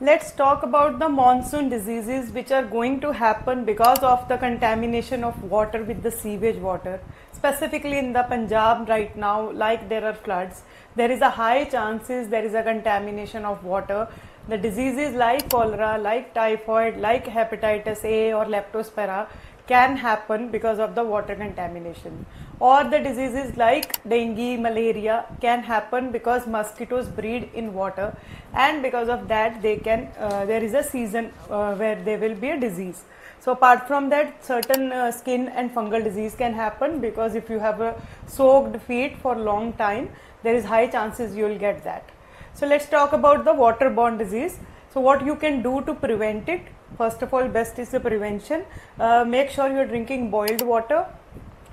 Let's talk about the monsoon diseases which are going to happen because of the contamination of water with the sewage water. Specifically in the Punjab right now, like there are floods, there is a high chances there is a contamination of water. The diseases like cholera, like typhoid, like hepatitis A or leptospira can happen because of the water contamination, or the diseases like dengue, malaria can happen because mosquitoes breed in water, and because of that they can there is a season where there will be a disease. So apart from that, certain skin and fungal disease can happen because if you have a soaked feet for long time, there is high chances you will get that. So let's talk about the waterborne disease. So what you can do to prevent it? First of all, best is the prevention. Make sure you are drinking boiled water,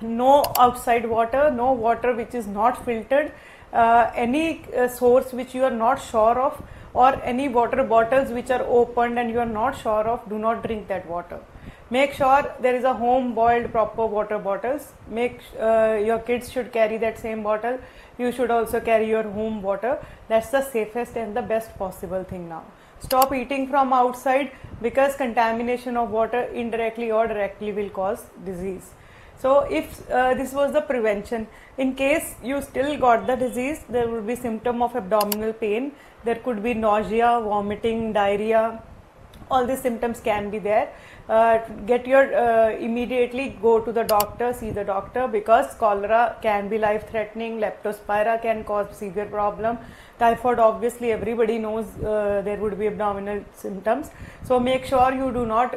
no outside water, no water which is not filtered, any source which you are not sure of, or any water bottles which are opened and you are not sure of, do not drink that water. Make sure there is a home boiled proper water bottles. Make your kids should carry that same bottle. You should also carry your home water. That's the safest and the best possible thing now. Stop eating from outside because contamination of water indirectly or directly will cause disease. So if this was the prevention, in case you still got the disease, there will be symptom of abdominal pain, there could be nausea, vomiting, diarrhea, all these symptoms can be there. Get your immediately go to the doctor, see the doctor, because cholera can be life threatening, leptospira can cause severe problem, typhoid obviously everybody knows there would be abdominal symptoms. So make sure you do not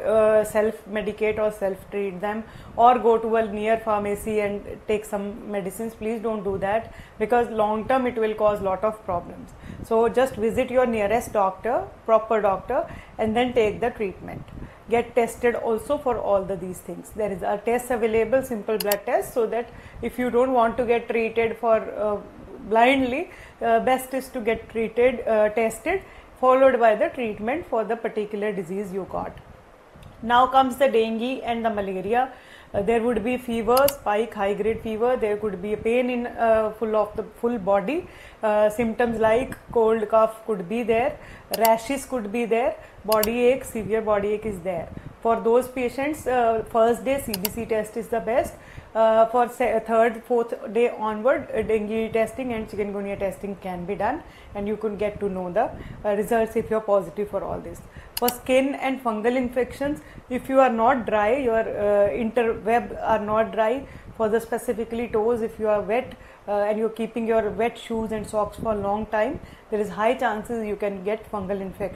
self medicate or self treat them, or go to a near pharmacy and take some medicines. Please don't do that because long term it will cause lot of problems. So just visit your nearest doctor, proper doctor, and then take the treatment. Get tested also for all these things. There is a test available, simple blood test, so that if you don't want to get treated for blindly, best is to get treated, tested, followed by the treatment for the particular disease you got. Now comes the dengue and the malaria. There would be fever, spike, high grade fever. There could be a pain in full body. Symptoms like cold, cough could be there. Rashes could be there. Body ache, severe body ache is there. For those patients, first day CBC test is the best. For third, fourth day onward, dengue testing and chikungunya testing can be done, and you could get to know the results if you are positive for all this. For skin and fungal infections, if you are not dry, your interweb are not dry, for the specifically toes, if you are wet and you are keeping your wet shoes and socks for a long time, there is high chances you can get fungal infection.